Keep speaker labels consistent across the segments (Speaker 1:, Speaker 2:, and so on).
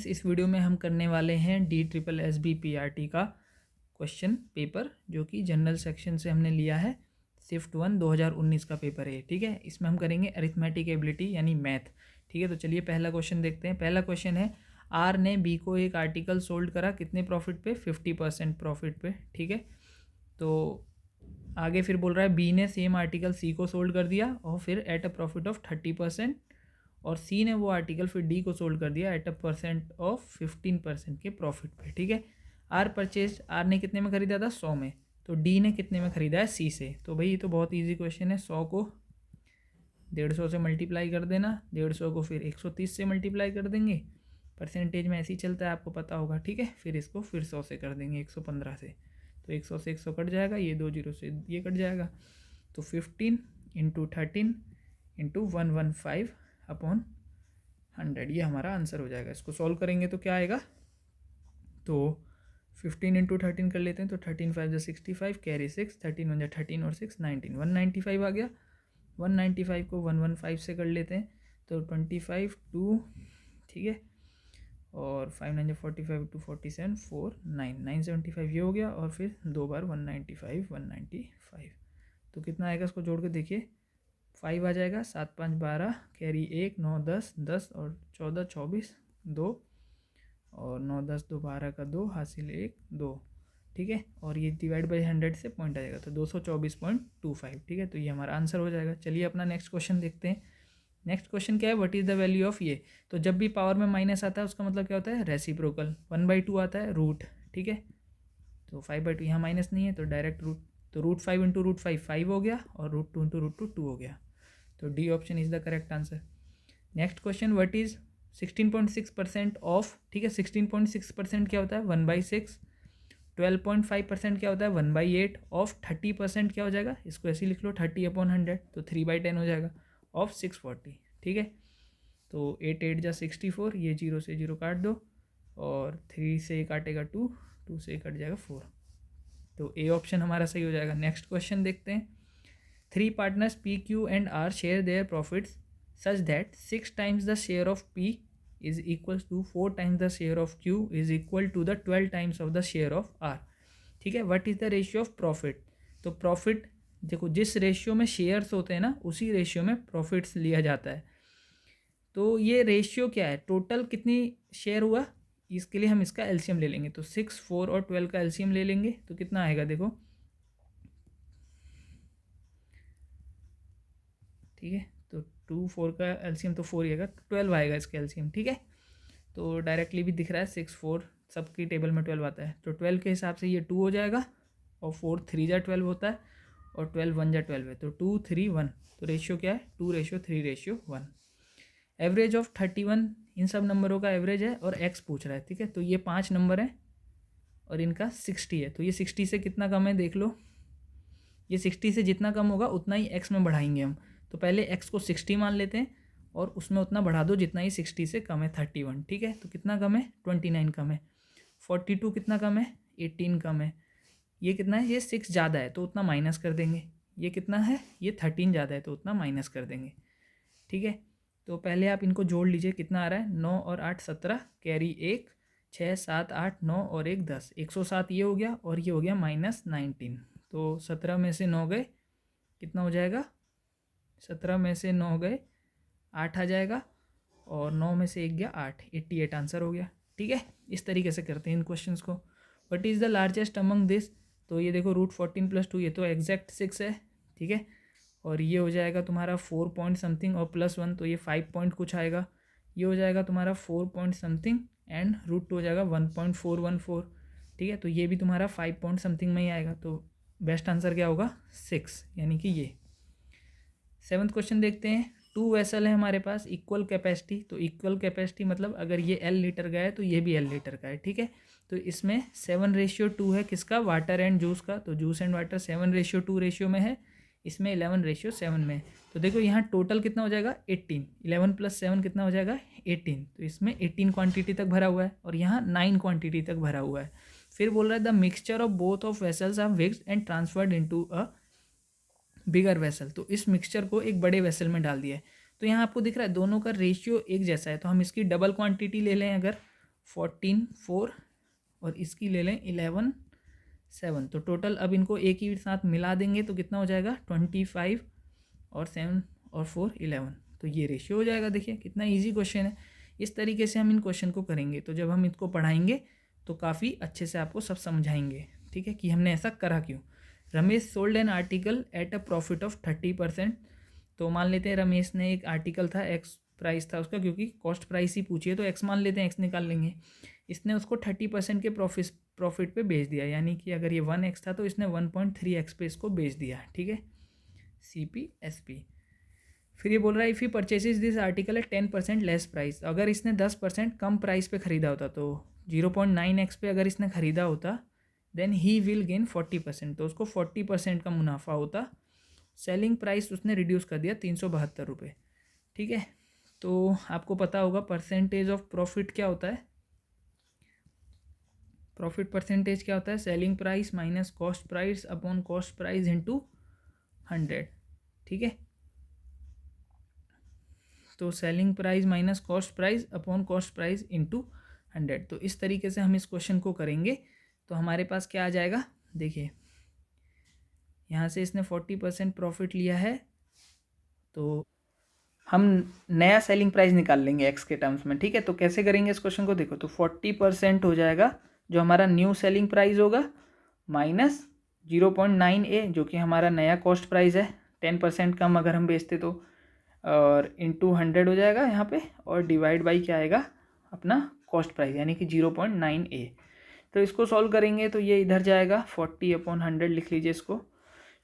Speaker 1: इस वीडियो में हम करने वाले हैं DSSB-PRT का क्वेश्चन पेपर, जो कि जनरल सेक्शन से हमने लिया है। शिफ्ट 1 2019 का पेपर है, ठीक है। इसमें हम करेंगे अरिथमेटिक एबिलिटी यानी मैथ, ठीक है। तो चलिए पहला क्वेश्चन देखते हैं। पहला क्वेश्चन है, आर ने बी को एक आर्टिकल सोल्ड करा, कितने प्रॉफिट पे? 50% प्रॉफिट पे, ठीक है। तो आगे फिर बोल रहा है बी ने सेम आर्टिकल सी को सोल्ड कर दिया और फिर एट अ प्रॉफिट ऑफ 30%, और सी ने वो आर्टिकल फिर डी को सोल्ड कर दिया एट अ परसेंट ऑफ 15% के प्रॉफिट पे, ठीक है। आर परचेज, आर ने कितने में खरीदा था? 100 में। तो डी ने कितने में खरीदा है? सी से। तो भाई ये तो बहुत इजी क्वेश्चन है। 100 को 150 से मल्टीप्लाई कर देना, 150 को फिर 130 से मल्टीप्लाई कर देंगे। परसेंटेज में ऐसे ही चलता है, आपको पता होगा, ठीक है। फिर इसको फिर 100 से कर देंगे, 115 से। तो 100 से 100 कट जाएगा, ये 2 जीरो से ये कट जाएगा। तो 15 इंटू 13 इंटू 115 अपॉन 100, ये हमारा आंसर हो जाएगा। इसको सॉल्व करेंगे तो क्या आएगा? तो 15 इंटू 13 कर लेते हैं, तो 13 5 जो 65, कैरी 6, 13 1 13 और 6 19, 195 आ गया। 195 को 115 से कर लेते हैं, तो 25 2, ठीक है। और 5 9 45 2 47 4 9 975 ये हो गया। और फिर 2 बार 195 तो कितना आएगा? इसको जोड़ के देखिए, 5 आ जाएगा, 7 5 12, कैरी 1 9 10 10 और 14 24 2, और 9 10 2 12 का 2, हासिल 1 2, ठीक है। और ये डिवाइड बाई 100 से पॉइंट आ जाएगा, तो 224.25, ठीक है। तो ये हमारा आंसर हो जाएगा। चलिए अपना नेक्स्ट क्वेश्चन देखते हैं। नेक्स्ट क्वेश्चन क्या है? What is the value of ये? तो जब भी पावर में माइनस आता है उसका मतलब क्या होता है? रेसिप्रोकल। 1/2 आता है रूट, ठीक है। तो 5/2 यहाँ माइनस नहीं है, तो डायरेक्ट रूट, तो √5 इंटू √5 5 हो गया, और √2 इंटू √2 2 हो गया। तो D option is the correct answer. Next question, what is 16.6% of, ठीक है। 16.6% क्या होता है? 1/6। 12.5% क्या होता है? 1/8 ऑफ 30% क्या हो जाएगा? इसको ऐसे ही लिख लो, 30/100, तो 3/10 हो जाएगा ऑफ 640, ठीक है। तो 8 8 जा 64, ये 0 से 0 काट दो, और 3 से काटेगा 2, 2 से कट जाएगा 4। तो ए ऑप्शन हमारा सही हो जाएगा। नेक्स्ट क्वेश्चन देखते हैं। 3 partners P Q and R share their profits such that 6 times the share of P is equals to 4 times the share of Q is equal to the 12 times of the share of R, ठीक है। What is the ratio of profit? तो profit देखो, जिस ratio में shares होते हैं ना, उसी रेशियो में प्रॉफिट्स लिया जाता है। तो ये रेशियो क्या है? टोटल कितनी शेयर हुआ, इसके लिए हम इसका एलसीएम ले लेंगे। तो 6 4 और 12 का एलसीएम ले लेंगे, तो कितना आएगा देखो, ठीक है। तो 2 4 का एलसीएम तो 4 ही आएगा, 12 आएगा इसका एलसीएम, ठीक है। तो डायरेक्टली भी दिख रहा है 6 4, सबकी टेबल में 12 आता है, तो 12 के हिसाब से ये 2 हो जाएगा, और 4 3 जा 12 होता है, और 12 1 जा 12 है, तो 2 3 1। तो रेशियो क्या है? 2:3:1। एवरेज ऑफ 31, इन सब नंबरों का एवरेज है, और एक्स पूछ रहा है, ठीक है। तो ये 5 नंबर है और इनका 60 है, तो ये 60 से कितना कम है देख लो। ये 60 से जितना कम होगा उतना ही एक्स में बढ़ाएंगे हम। तो पहले एक्स को 60 मान लेते हैं, और उसमें उतना बढ़ा दो जितना ही 60 से कम है, 31, ठीक है। तो कितना कम है? 29 कम है। 42 कितना कम है? 18 कम है। ये कितना है? ये 6 ज़्यादा है, तो उतना माइनस कर देंगे। ये कितना है? ये 13 ज़्यादा है, तो उतना माइनस कर देंगे, ठीक है। तो पहले आप इनको जोड़ लीजिए, कितना आ रहा है? 9 और 8 17, कैरी 1 6 7 8 9 और 1 10, 107 ये हो गया, और ये हो गया -19। तो 17 में से 9 गए, कितना हो जाएगा? 17 में से 9 गए 8 आ जाएगा, और 9 में से 1 गया 8, 88 आंसर हो गया, ठीक है। इस तरीके से करते हैं इन क्वेश्चंस को। What is the largest among this? तो ये देखो √14 + 2, ये तो एग्जैक्ट 6 है, ठीक है। और ये हो जाएगा तुम्हारा 4 पॉइंट समथिंग, और +1 तो ये 5 पॉइंट कुछ आएगा। ये हो जाएगा तुम्हारा 4 पॉइंट समथिंग, एंड √2 हो जाएगा 1.414, ठीक है। तो ये भी तुम्हारा 5 पॉइंट समथिंग में ही आएगा। तो बेस्ट आंसर क्या होगा? 6, यानी कि ये। 7th क्वेश्चन देखते हैं। 2 वेसल है हमारे पास, इक्वल कैपेसिटी। तो इक्वल कैपेसिटी मतलब अगर ये L लीटर का है तो ये भी L लीटर का है, ठीक है। तो इसमें 7:2 है, किसका? वाटर एंड जूस का। तो जूस एंड वाटर 7:2 रेशियो में है, इसमें 11:7 में है। तो देखो यहाँ टोटल कितना हो जाएगा? 18, 11 + 7 कितना हो जाएगा? 18। तो इसमें 18 क्वांटिटी तक भरा हुआ है, और यहाँ 9 क्वांटिटी तक भरा हुआ है। फिर बोल रहा है the mixture of both of vessels are mixed and transferred into a bigger vessel. तो इस मिक्सचर को एक बड़े वेसल में डाल दिया है। तो यहाँ आपको दिख रहा है दोनों का रेशियो एक जैसा है, तो हम इसकी डबल क्वांटिटी ले लें अगर, 14 4 और इसकी ले लें 11 7। तो टोटल अब इनको एक ही साथ मिला देंगे तो कितना हो जाएगा 25 और 7 और 4 11। तो ये रेशियो हो जाएगा। देखिए कितना इजी क्वेश्चन है। इस तरीके से हम इन क्वेश्चन को करेंगे तो जब हम इसको पढ़ाएंगे तो काफ़ी अच्छे से आपको सब समझाएंगे, ठीक है, कि हमने ऐसा करा क्यों। Ramesh sold an article at a profit of 30%। तो मान लेते हैं रमेश ने एक आर्टिकल था, एक्स प्राइस था उसका, क्योंकि कॉस्ट प्राइस ही पूछिए तो एक्स मान लेते हैं, एक्स निकाल लेंगे। इसने उसको 30% के प्रॉफिट पे बेच दिया, यानी कि अगर ये 1x था तो इसने 1.3x पे इसको बेच दिया, ठीक है, CPSP। फिर ये बोल रहा है if he purchases this article at 10% less price. अगर इसने 10% कम प्राइस पे ख़रीदा होता तो 0.9x पे अगर इसने ख़रीदा होता देन ही विल गेन 40%, तो उसको 40% का मुनाफा होता। सेलिंग प्राइस उसने रिड्यूस कर दिया 372 रुपये, ठीक है। तो आपको पता होगा परसेंटेज ऑफ प्रॉफिट क्या होता है, प्रॉफिट परसेंटेज क्या होता है, selling price minus cost price upon cost price into 100, ठीक है। तो selling price minus cost price upon cost price into 100। तो इस तरीके से हम इस क्वेश्चन को करेंगे तो हमारे पास क्या आ जाएगा, देखिए यहाँ से इसने 40% प्रॉफिट लिया है तो हम नया सेलिंग प्राइस निकाल लेंगे एक्स के टर्म्स में, ठीक है। तो कैसे करेंगे इस क्वेश्चन को, देखो तो 40% हो जाएगा जो हमारा न्यू सेलिंग प्राइस होगा माइनस 0.9a जो कि हमारा नया कॉस्ट प्राइस है, 10% कम अगर हम बेचते तो, और इंटू 100 हो जाएगा यहाँ पे, और डिवाइड बाई क्या आएगा अपना कॉस्ट प्राइस यानी कि 0.9a। तो इसको सॉल्व करेंगे तो ये इधर जाएगा 40/100 लिख लीजिए इसको,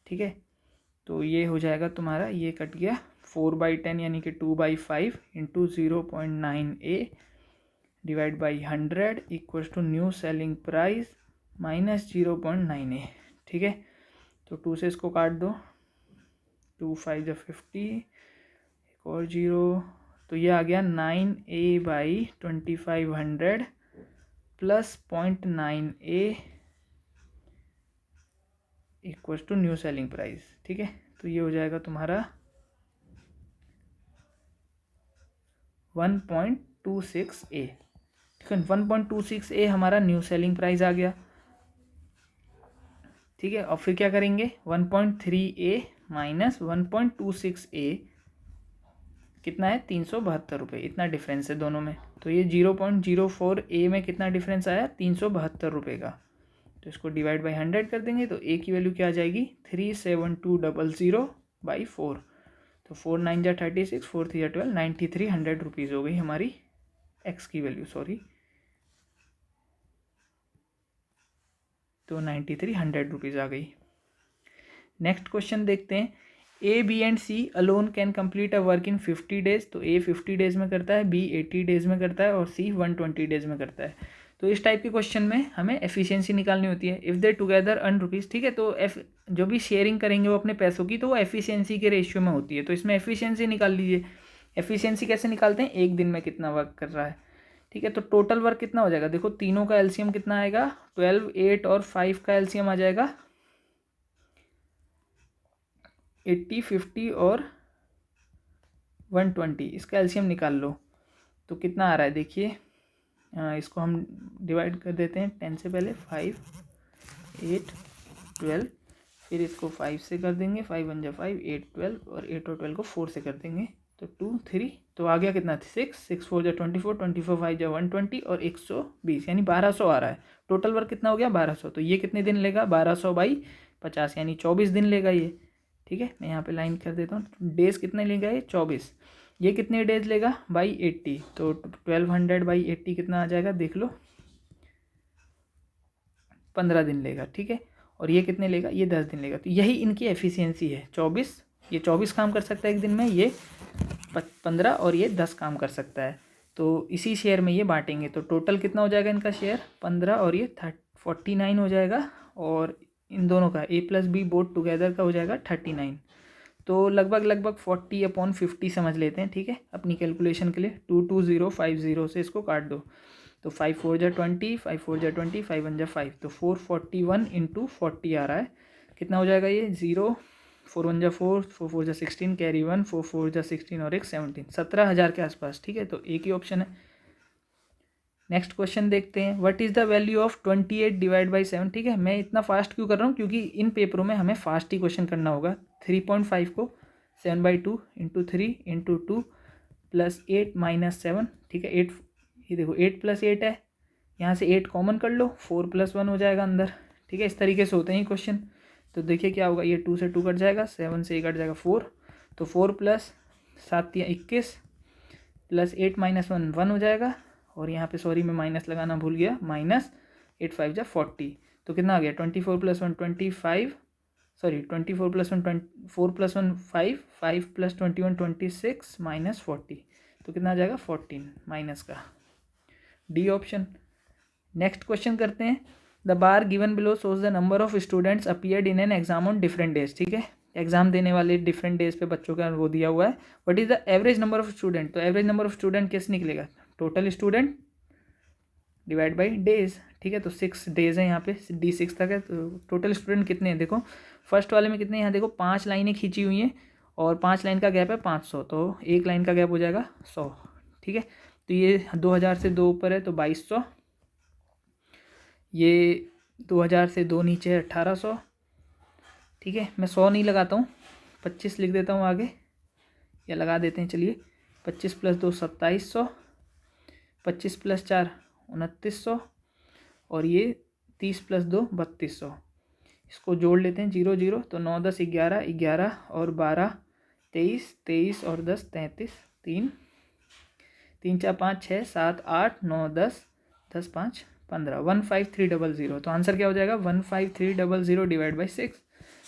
Speaker 1: ठीक है। तो ये हो जाएगा तुम्हारा, ये कट गया 4/10 यानी कि 2/5 into 0.9a divide by 100 equals to new selling price minus 0.9a, ठीक है। तो 2 से इसको काट दो, 2 5 जा 50, एक और 0, तो ये आ गया 9a/2500 plus 0.9a equals to new selling price, ठीक है। तो ये हो जाएगा तुम्हारा 1.26a, ठीक है। 1.26a हमारा न्यू सेलिंग प्राइस आ गया, ठीक है। और फिर क्या करेंगे 1.3a माइनस 1.26a कितना है 372 रुपये, इतना डिफरेंस है दोनों में। तो ये 0.04a में कितना डिफरेंस आया 372 रुपये का। तो इसको डिवाइड बाई 100 कर देंगे तो a की वैल्यू क्या आ जाएगी 37200/4। तो 4 9 जा 36, 4 3 जा 12, 9300 रुपीज़ हो गई हमारी x की वैल्यू, सॉरी, तो 9300 रुपीज़ आ गई। नेक्स्ट क्वेश्चन देखते हैं, A B and C alone can complete a work in 50 days. तो ए 50 डेज में करता है, बी 80 डेज में करता है और सी 120 डेज में करता है। तो इस टाइप के क्वेश्चन में हमें एफिशिएंसी निकालनी होती है। If they together earn rupees, ठीक है, तो जो भी शेयरिंग करेंगे वो अपने पैसों की, तो वो एफिशिएंसी के रेशियो में होती है। तो इसमें एफिशिएंसी निकाल लीजिए। एफिशिएंसी कैसे निकालते हैं, एक दिन में कितना वर्क कर रहा है, ठीक है। तो टोटल वर्क कितना हो जाएगा, देखो तीनों का एलसीएम कितना आएगा 12, 8 और 5 का एलसीएम आ जाएगा 80, 50 और 120, इसका एलसीएम निकाल लो तो कितना आ रहा है। देखिए इसको हम डिवाइड कर देते हैं 10 से पहले, 5, 8, 12, फिर इसको 5 से कर देंगे, 5 1 जा 5, 8 12 और 8 और 12 को 4 से कर देंगे तो 2 3, तो आ गया कितना 6, 6 4 जा 24, 24 5 जा 120 और 120 यानी 1200 आ रहा है। टोटल वर्क कितना हो गया 1200। तो ये कितने दिन लेगा 1200/50 यानी 24 दिन लेगा ये, ठीक है। मैं यहाँ पे लाइन कर देता हूँ, डेज कितने लेगा ये 24। ये कितने डेज लेगा बाई 80, तो 1200/80 कितना आ जाएगा देख लो 15 दिन लेगा, ठीक है। और ये कितने लेगा, ये 10 दिन लेगा। तो यही इनकी एफिशिएंसी है 24। ये 24 काम कर सकता है एक दिन में, ये 15 और ये 10 काम कर सकता है। तो इसी शेयर में ये बांटेंगे तो टोटल कितना हो जाएगा इनका शेयर 15 और ये 49 हो जाएगा, और इन दोनों का a plus B both together का हो जाएगा 39। तो लगभग 40/50 समझ लेते हैं, ठीक है, अपनी कैलकुलेशन के लिए। 22050 से इसको काट दो तो 5 4 जा 20, 5 4 जा 20, 5 1 जा 5, तो 441 इंटू 40 आ रहा है। कितना हो जाएगा ये 0, 4 1 जा 4, 4 4 जा 16, कैरी 1, 4 4 जा 16 और एक 17, 17,000 के आसपास, ठीक है। तो एक ही ऑप्शन है। नेक्स्ट क्वेश्चन देखते हैं, what is the value of 28 divide by 7। ठीक है, मैं इतना फास्ट क्यों कर रहा हूँ, क्योंकि इन पेपरों में हमें फास्ट ही क्वेश्चन करना होगा। 3.5 को 7/2 इंटू 3 इंटू 2 प्लस 8 माइनस 7। ठीक है, 8, ये देखो 8 प्लस 8 है, यहाँ से 8 कॉमन कर लो, 4 प्लस 1 हो जाएगा अंदर। ठीक है, इस तरीके से होते हैं क्वेश्चन। तो देखिए क्या होगा, ये 2 से 2 कट जाएगा, 7 से 1 कट जाएगा 4, तो 4 प्लस 7 या 21 प्लस 8 माइनस 1 1 हो जाएगा, और यहाँ पे सॉरी मैं माइनस लगाना भूल गया, माइनस 8 5 जा 40। तो कितना आ गया, 24 plus 1 25, sorry 24 plus 1 4 plus 1 5, 5 plus 21 26 minus 40, तो कितना आ जाएगा 14 माइनस का डी ऑप्शन। नेक्स्ट क्वेश्चन करते हैं, the bar given below shows the number of students appeared in an exam on different days. ठीक है, एग्जाम देने वाले डिफरेंट डेज पे बच्चों का वो दिया हुआ है, what is the average number of student. तो एवरेज नंबर ऑफ स्टूडेंट कैसे निकलेगा, total student divide by days. ठीक है, तो 6 डेज है यहाँ पे, D6 तक है, तो टोटल स्टूडेंट कितने हैं, देखो फर्स्ट वाले में कितने, यहाँ देखो 5 लाइनें खींची हुई हैं और 5 लाइन का गैप है 500, तो एक लाइन का गैप हो जाएगा 100। ठीक है, तो ये 2000 से 2 ऊपर है तो 2200, ये 2000 से 2 नीचे है 1800। ठीक है, मैं 100 नहीं लगाता हूँ, 25 लिख देता हूँ आगे, या लगा देते हैं चलिए, 25 प्लस 2 2700, 25 प्लस 4 2900, और ये 30 प्लस 2 3200। इसको जोड़ लेते हैं 0 0, तो 9 10 11 11 और 12 23 23 और 10 33, 3 3 4 5 6 7 8 9 10 10 5 15, 15300। तो आंसर क्या हो जाएगा 15300 डिवाइड बाई 6,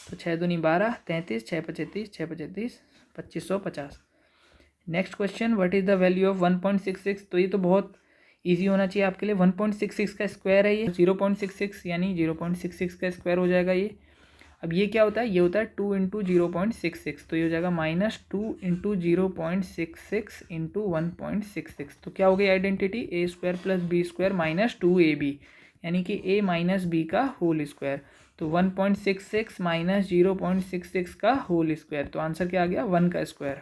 Speaker 1: तो 6 दूनी 12 33 6 35 6 35 2550। Next question, what is the value of 1.66। तो ये तो बहुत इजी होना चाहिए आपके लिए, 1.66 का स्क्वायर है ये, 0.66 यानी 0.66 का स्क्वायर हो जाएगा ये। अब ये क्या होता है, ये होता है 2 इंटू 0.66, तो ये हो जाएगा -2 इंटू 0.66 इंटू 1.66। तो क्या हो गई identity, A square plus B square minus 2ab, यानी कि a माइनस बी का होल स्क्वायर। तो 1.66 माइनस 0.66 का होल स्क्वायर, तो आंसर क्या आ गया 1 का स्क्वायर।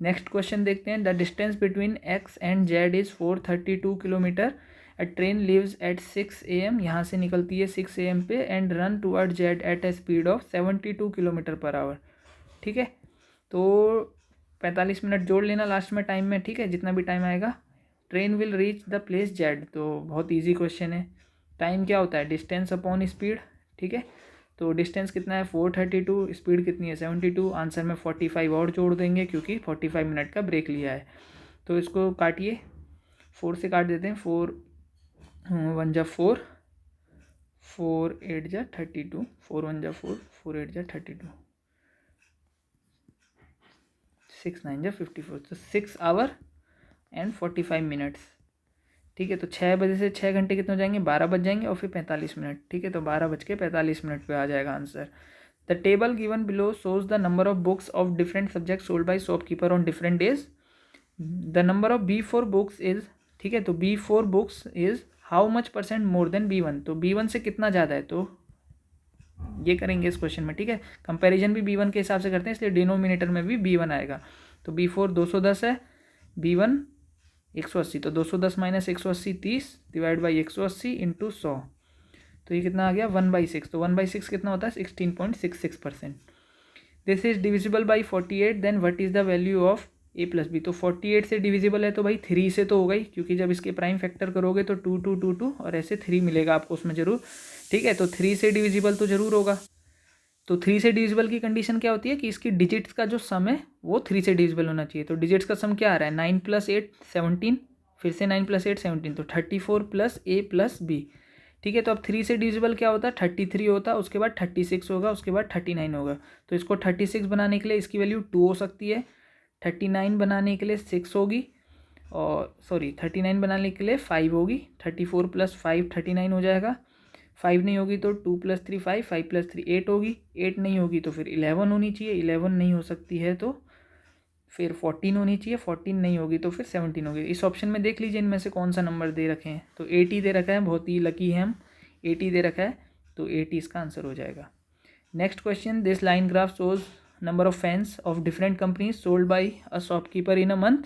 Speaker 1: नेक्स्ट क्वेश्चन देखते हैं, the distance between x and z is 432 kilometre. A train leaves eight 6 AM, यहाँ से निकलती है 6 AM पे, and run toward z at a speed of 72 kilometre per hour. ठीक है, तो 45 मिनट जोड़ लेना लास्ट में टाइम में। ठीक है, जितना भी टाइम आएगा, train will reach the place z, तो बहुत ईजी क्वेश्चन है। टाइम क्या होता है, डिस्टेंस अपॉन स्पीड। ठीक है, तो डिस्टेंस कितना है 432, स्पीड कितनी है 72, आंसर में 45 और जोड़ देंगे क्योंकि 45 मिनट का ब्रेक लिया है। तो इसको काटिए, 4 से काट देते हैं, 4 1 जा 4, 4 8 जा 32, 4 1 जा 4, 4 8 जा 32, 6 9 जा 54, तो 6 आवर एंड 45 मिनट्स। ठीक है, तो 6 बजे से 6 घंटे कितने हो जाएंगे, 12 बज जाएंगे, और फिर 45 मिनट। ठीक है, तो 12:45 पे आ जाएगा answer. The table given below shows the number of books of different subject sold by shopkeeper on different days. The number of B4 books is, ठीक है, तो B4 books is how much % more than B1, तो B1 से कितना ज़्यादा है, तो ये करेंगे इस क्वेश्चन में। ठीक है, कंपैरिजन भी B1 के हिसाब से करते हैं, इसलिए डिनोमिनेटर में भी B1 आएगा। तो B4 210 है, B1 180, तो 210 माइनस 180 30 डिवाइड बाई 180 इंटू 100, तो ये कितना आ गया 1/6। तो 1/6 कितना होता है 16.66%। This is divisible by 48, then what is the value of a plus B. तो 48 से डिविजिबल है तो भाई 3 से तो होगा ही, क्योंकि जब इसके प्राइम फैक्टर करोगे तो 2 2 2 2 और ऐसे 3 मिलेगा आपको उसमें जरूर। ठीक है, तो 3 से डिविजिबल तो जरूर होगा। तो 3 से डिविजिबल की कंडीशन क्या होती है कि इसकी डिजिट्स का जो सम है वो 3 से डिविजिबल होना चाहिए। तो डिजिट्स का सम क्या आ रहा है, 9 + 8 17, फिर से 9 + 8 17, तो 34 प्लस a प्लस बी। ठीक है, तो अब 3 से डिविजिबल क्या होता है 33 होता है, उसके बाद 36 होगा, उसके बाद 39 होगा। तो इसको 36 बनाने के लिए इसकी वैल्यू 2 हो सकती है, 39 बनाने के लिए 6 होगी, और सॉरी 39 बनाने के लिए 5 होगी, 34 + 5 39 हो जाएगा। 5 नहीं होगी तो 2 + 3 5, 5 + 3 8 होगी, 8 नहीं होगी तो फिर 11 होनी चाहिए, 11 नहीं हो सकती है तो फिर 14 होनी चाहिए, 14 नहीं होगी तो फिर 17 होगी। इस ऑप्शन में देख लीजिए इनमें से कौन सा नंबर दे रखे हैं, तो 80 दे रखा है, बहुत ही लकी है हम, 80 दे रखा है, तो 80 इसका आंसर हो जाएगा। Next question, this line graph shows number of fans of different companies sold by a shopkeeper in a month.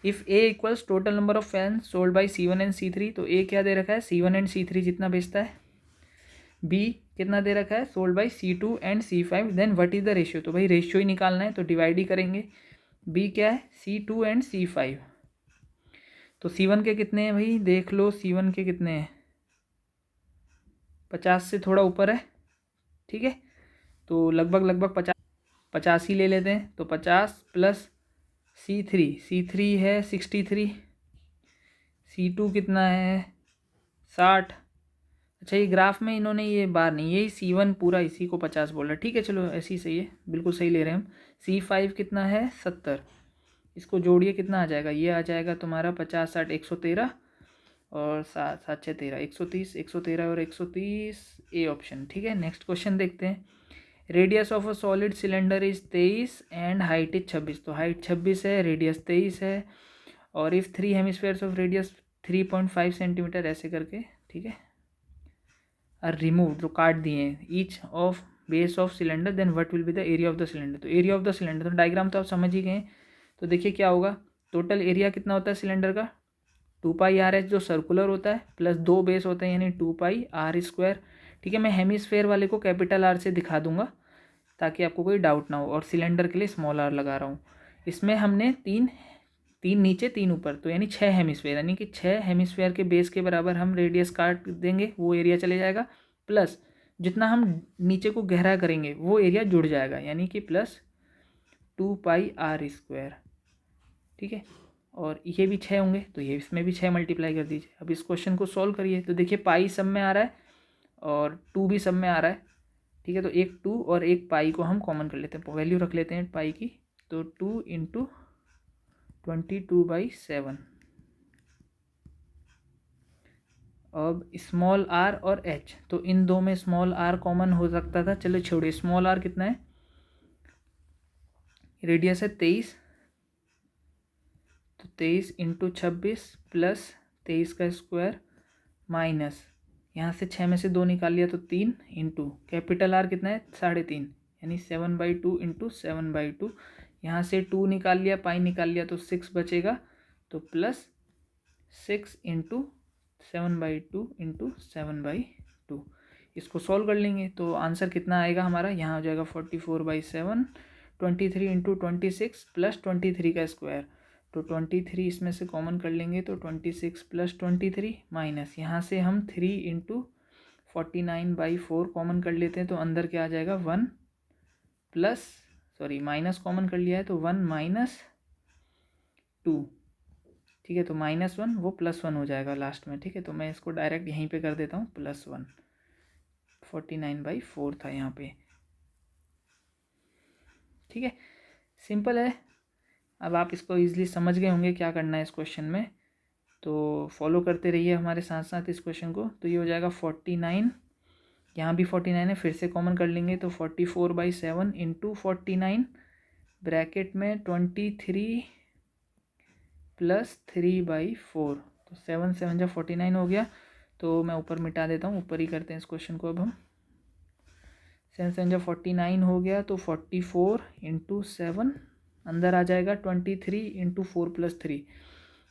Speaker 1: If A equals total number of fan sold by C1 and C3, तो ए क्या दे रखा है, C1 and C3 जितना बेचता है। B कितना दे रखा है, sold by C2 and C5, then what is the ratio, तो भाई रेशियो ही निकालना है तो डिवाइड ही करेंगे। बी क्या है, C2 एंड C5, तो C1 के कितने हैं भाई, देख लो C1 के कितने हैं, 50 से थोड़ा ऊपर है, ठीक है, तो लगभग 50 ही ले लेते हैं। तो 50 प्लस C3 है 63, C2 कितना है 60। अच्छा, ये ग्राफ में इन्होंने ये बार नहीं, यही C1 पूरा इसी को 50 बोल रहा है, ठीक है चलो ऐसे ही सही है, बिल्कुल सही ले रहे हैं हम। C5 कितना है 70, इसको जोड़िए कितना आ जाएगा, ये आ जाएगा तुम्हारा 50 60 113 और 7 7 6 13 130, 113 और 130, ए ऑप्शन, ठीक है। नेक्स्ट क्वेश्चन देखते हैं। Radius of a solid cylinder is 23 and height is 26, तो हाइट 26 है, रेडियस 23 है, और if 3 hemispheres of radius 3.5 centimetre ऐसे करके, ठीक है, आर रिमूव, जो काट दिए हैं, each of base of cylinder, then what will be the area of the cylinder, तो एरिया ऑफ द सिलेंडर, तो डायग्राम तो आप समझ ही गए। तो देखिए क्या होगा, टोटल एरिया कितना होता है सिलेंडर का, 2πr/h जो सर्कुलर होता है, प्लस 2 बेस होते हैं यानी 2πr², ठीक है। मैं हेमिस्फेयर वाले को कैपिटल आर से दिखा दूंगा ताकि आपको कोई डाउट ना हो, और सिलेंडर के लिए स्मॉल आर लगा रहा हूँ। इसमें हमने तीन नीचे 3 ऊपर, तो यानी 6 हेमिस्फेयर, यानी कि 6 हेमिस्फेयर के बेस के बराबर हम रेडियस काट देंगे, वो एरिया चले जाएगा, प्लस जितना हम नीचे को गहरा करेंगे वो एरिया जुड़ जाएगा, यानी कि प्लस 2πr², ठीक है। और ये भी 6 होंगे तो ये इसमें भी 6 मल्टीप्लाई कर दीजिए। अब इस क्वेश्चन को सॉल्व करिए, तो देखिए पाई सब में आ रहा है और 2 भी सब में आ रहा है, ठीक है। तो एक 2 और एक पाई को हम कॉमन कर लेते हैं, वैल्यू रख लेते हैं पाई की, तो 2 × 22/7। अब स्मॉल आर और एच, तो इन दो में स्मॉल आर कॉमन हो सकता था, चलो छोड़िए, स्मॉल आर कितना है, रेडियस है 23, तो 23 × 26 प्लस 23 का स्क्वायर माइनस, यहाँ से 6 में से 2 निकाल लिया तो 3 इंटू कैपिटल आर कितना है 3.5, यानी 7/2 × 7/2, यहाँ से 2 निकाल लिया, पाई निकाल लिया तो 6 बचेगा, तो प्लस 6 × 7/2 × 7/2। इसको सॉल्व कर लेंगे तो आंसर कितना आएगा हमारा, यहाँ हो जाएगा 44/7, 23 × 26 प्लस 23 का स्क्वायर, तो 23 इसमें से कॉमन कर लेंगे तो 26 प्लस 23 माइनस, यहाँ से हम 3 × 49/4 कॉमन कर लेते हैं, तो अंदर क्या आ जाएगा 1 प्लस, सॉरी माइनस कॉमन कर लिया है तो 1 - 2, ठीक है। तो -1 वो +1 हो जाएगा लास्ट में, ठीक है। तो मैं इसको डायरेक्ट यहीं पे कर देता हूँ, +1, 49/4 था यहाँ पे, ठीक है। सिंपल है, अब आप इसको ईजिली समझ गए होंगे क्या करना है इस क्वेश्चन में, तो फॉलो करते रहिए हमारे साथ साथ इस क्वेश्चन को। तो ये हो जाएगा 49, यहाँ भी 49 है, फिर से कॉमन कर लेंगे तो 44/7 × 49 ब्रैकेट में 23 प्लस 3/4, तो 7 7 जा 49 हो गया, तो मैं ऊपर मिटा देता हूँ, ऊपर ही करते हैं इस क्वेश्चन को। अब हम 7 7 जा 49 हो गया, तो 44 × 7 अंदर आ जाएगा 23 × 4 + 3,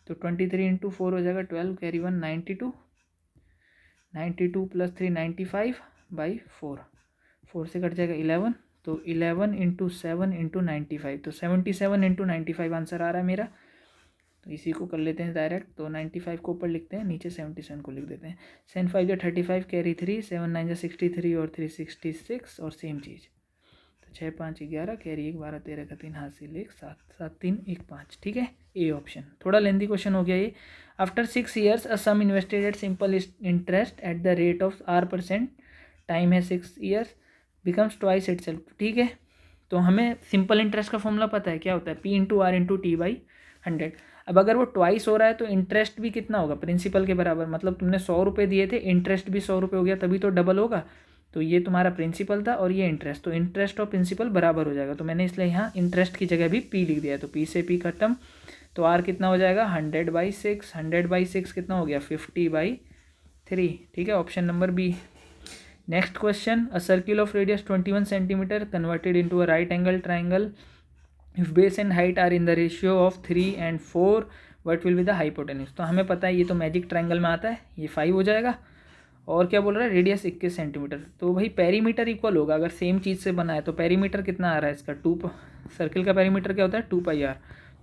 Speaker 1: तो 23 × 4 हो जाएगा 12, कैरी 1 92, 92 + 3 95/4, 4 से कट जाएगा 11, तो 11 × 7 × 95, तो 77 × 95 आंसर आ रहा है मेरा। तो इसी को कर लेते हैं डायरेक्ट, तो 95 को ऊपर लिखते हैं, नीचे 77 को लिख देते हैं। 7 5 जा 35, कैरी 3, 7 9 जा 63 और 3 66, और सेम चीज़, तो 6 5 11, कैरी 1 12 13 का 3, हाथ से 1 7 7 3 1 5, ठीक है। ए ऑप्शन थोड़ा लेंथी क्वेश्चन हो गया ये। After 6 years a sum invested at simple interest at the rate of R%, time है 6 years, बिकम्स ट्वाइस इटसेल्फ, ठीक है। तो हमें सिंपल इंटरेस्ट का फॉर्मूला पता है क्या होता है, P × R × T/100। अब अगर वो ट्वाइस हो रहा है तो इंटरेस्ट भी कितना होगा, प्रिंसिपल के बराबर, मतलब तुमने 100 रुपये दिए थे, इंटरेस्ट भी 100 रुपये हो गया, तभी तो डबल होगा। तो ये तुम्हारा प्रिंसिपल था और ये इंटरेस्ट, तो इंटरेस्ट और प्रिंसिपल बराबर हो जाएगा, तो मैंने इसलिए यहाँ इंटरेस्ट की जगह भी P लिख दिया, तो P से P खत्म, तो R कितना हो जाएगा 100/6, 100/6 कितना हो गया 50/3, ठीक है। Option number B. Next question, a circle of radius 21 centimetre converted into a right angle triangle if base and height are in the ratio of 3 and 4 what will be the hypotenuse. तो हमें पता है ये तो magic triangle में आता है, ये 5 हो जाएगा। और क्या बोल रहा है, रेडियस 21 सेंटीमीटर। तो भाई पेरीमीटर इक्वल होगा, अगर सेम चीज़ से बना है तो पेरीमीटर कितना आ रहा है इसका, 2। सर्किल का पेरीमीटर क्या होता है, 2πr।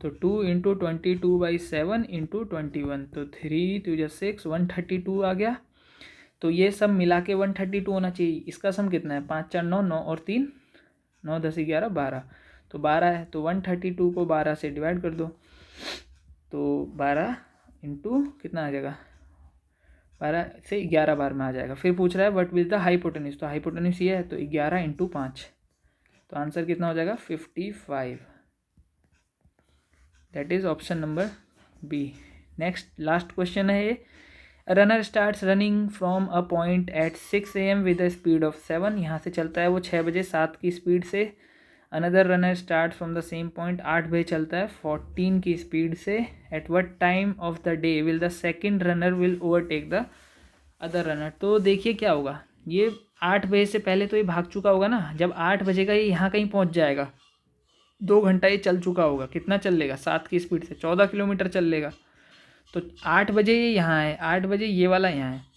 Speaker 1: तो 2 × 22/7 × 21, तो 3 2 जा 6, 132 आ गया। तो ये सब मिला के 132 होना चाहिए। इसका सम कितना है, 5 4 9, 9 और 3 9 10 11 12, तो 12 है। तो 132 को 12 से डिवाइड कर दो, तो 12 इंटू कितना आ जाएगा, 12 से 11 बार में आ जाएगा। फिर पूछ रहा है व्हाट विल द हाइपोटेन्यूज, तो हाइपोटेन्यूज ये है, तो 11 × 5, तो आंसर कितना हो जाएगा 55। That is option number B. Next last question है ये, runner starts running from a point at 6 AM with a speed of 7। यहाँ से चलता है वो 6 बजे 7 की स्पीड से। Another runner start from the same point, 8 बजे चलता है 14 की स्पीड से। At what time of the day will the second runner will overtake the other runner. तो देखिए क्या होगा, ये 8 बजे से पहले तो ये भाग चुका होगा ना। जब 8 बजे का ये यहाँ कहीं पहुँच जाएगा, 2 घंटा ये चल चुका होगा। कितना चल लेगा, 7 की स्पीड से 14 किलोमीटर चल लेगा। तो 8 बजे ये यहाँ है, 8 बजे ये वाला यहाँ है।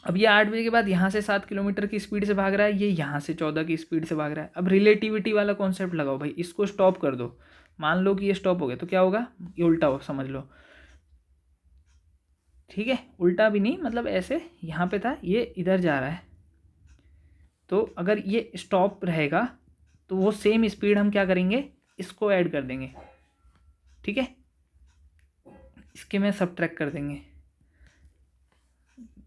Speaker 1: अब ये 8 बजे के बाद यहाँ से 7 किलोमीटर की स्पीड से भाग रहा है, ये यहाँ से 14 की स्पीड से भाग रहा है। अब रिलेटिविटी वाला कॉन्सेप्ट लगाओ भाई, इसको स्टॉप कर दो। मान लो कि ये स्टॉप हो गया, तो क्या होगा, ये उल्टा हो, समझ लो। ठीक है, उल्टा भी नहीं, मतलब ऐसे यहाँ पे था, ये इधर जा रहा है। तो अगर ये स्टॉप रहेगा तो वो सेम स्पीड हम क्या करेंगे, इसको ऐड कर देंगे। ठीक है, इसके में सबट्रैक्ट कर देंगे,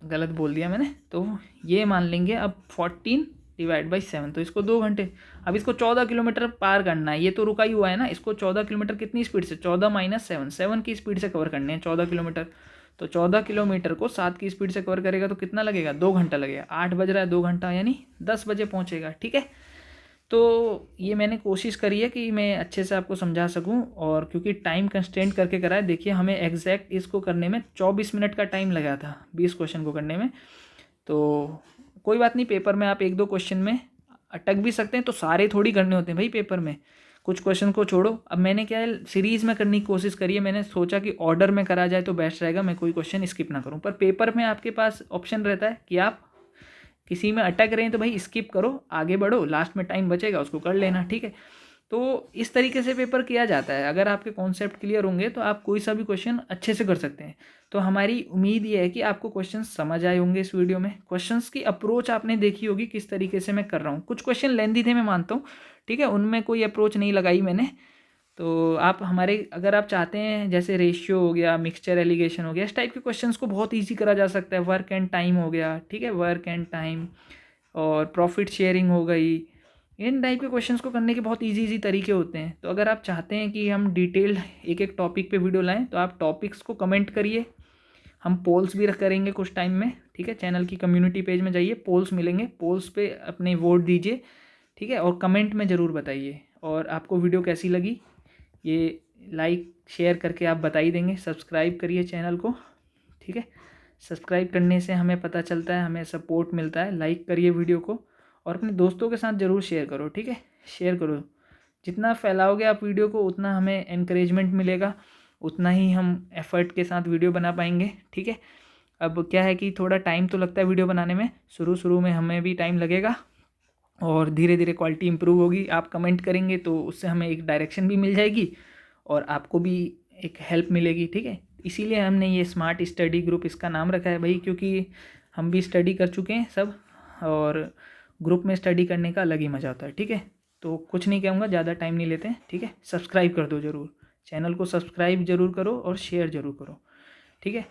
Speaker 1: गलत बोल दिया मैंने। तो ये मान लेंगे अब 14 / 7, तो इसको 2 घंटे। अब इसको 14 किलोमीटर पार करना है, ये तो रुका ही हुआ है ना। इसको 14 किलोमीटर कितनी स्पीड से, 14 - 7, 7 की स्पीड से कवर करने हैं 14 किलोमीटर। तो 14 किलोमीटर को 7 की स्पीड से कवर करेगा तो कितना लगेगा, 2 घंटा लगेगा। 8 बज रहा है, 2 घंटा, यानी 10 बजे पहुँचेगा। ठीक है, तो ये मैंने कोशिश करी है कि मैं अच्छे से आपको समझा सकूं, और क्योंकि टाइम कंस्ट्रेंट करके करा है। देखिए हमें एग्जैक्ट इसको करने में 24 मिनट का टाइम लगा था 20 क्वेश्चन को करने में। तो कोई बात नहीं, पेपर में आप 1-2 क्वेश्चन में अटक भी सकते हैं, तो सारे थोड़ी करने होते हैं भाई पेपर में, कुछ क्वेश्चन को छोड़ो। अब मैंने क्या है, सीरीज़ में करने की कोशिश करी है। मैंने सोचा कि ऑर्डर में करा जाए तो बेस्ट रहेगा, मैं कोई क्वेश्चन स्किप ना करूँ। पर पेपर में आपके पास ऑप्शन रहता है कि आप किसी में अटक रहे हैं तो भाई स्किप करो, आगे बढ़ो, लास्ट में टाइम बचेगा उसको कर लेना। ठीक है, तो इस तरीके से पेपर किया जाता है। अगर आपके कॉन्सेप्ट क्लियर होंगे तो आप कोई सा भी क्वेश्चन अच्छे से कर सकते हैं। तो हमारी उम्मीद ये है कि आपको क्वेश्चन समझ आए होंगे इस वीडियो में। क्वेश्चंस की अप्रोच आपने देखी होगी किस तरीके से मैं कर रहा हूँ। कुछ क्वेश्चन लेंदी थे, मैं मानता हूँ, ठीक है, उनमें कोई अप्रोच नहीं लगाई मैंने। तो आप हमारे, अगर आप चाहते हैं, जैसे रेशियो हो गया, मिक्सचर एलिगेशन हो गया, इस टाइप के क्वेश्चंस को बहुत इजी करा जा सकता है। वर्क एंड टाइम हो गया, ठीक है, वर्क एंड टाइम, और प्रॉफिट शेयरिंग हो गई। इन टाइप के क्वेश्चंस को करने के बहुत इजी तरीके होते हैं। तो अगर आप चाहते हैं कि हम डिटेल्ड एक टॉपिक पे वीडियो लाएं, तो आप टॉपिक्स को कमेंट करिए। हम पोल्स भी करेंगे कुछ टाइम में। ठीक है, चैनल की कम्युनिटी पेज में जाइए, पोल्स मिलेंगे, पोल्स पे अपने वोट दीजिए। ठीक है, और कमेंट में ज़रूर बताइए। और आपको वीडियो कैसी लगी ये लाइक शेयर करके आप बता ही देंगे। सब्सक्राइब करिए चैनल को। ठीक है, सब्सक्राइब करने से हमें पता चलता है, हमें सपोर्ट मिलता है। लाइक करिए वीडियो को, और अपने दोस्तों के साथ ज़रूर शेयर करो। ठीक है, शेयर करो, जितना फैलाओगे आप वीडियो को उतना हमें एनकरेजमेंट मिलेगा, उतना ही हम एफर्ट के साथ वीडियो बना पाएंगे। ठीक है, अब क्या है कि थोड़ा टाइम तो लगता है वीडियो बनाने में, शुरू में हमें भी टाइम लगेगा, और धीरे धीरे क्वालिटी इंप्रूव होगी। आप कमेंट करेंगे तो उससे हमें एक डायरेक्शन भी मिल जाएगी, और आपको भी एक हेल्प मिलेगी। ठीक है, इसीलिए हमने ये स्मार्ट स्टडी ग्रुप इसका नाम रखा है भाई, क्योंकि हम भी स्टडी कर चुके हैं सब, और ग्रुप में स्टडी करने का अलग ही मज़ा होता है। ठीक है, तो कुछ नहीं कहूँगा, ज़्यादा टाइम नहीं लेते हैं। ठीक है, सब्सक्राइब कर दो ज़रूर, चैनल को सब्सक्राइब ज़रूर करो और शेयर ज़रूर करो। ठीक है।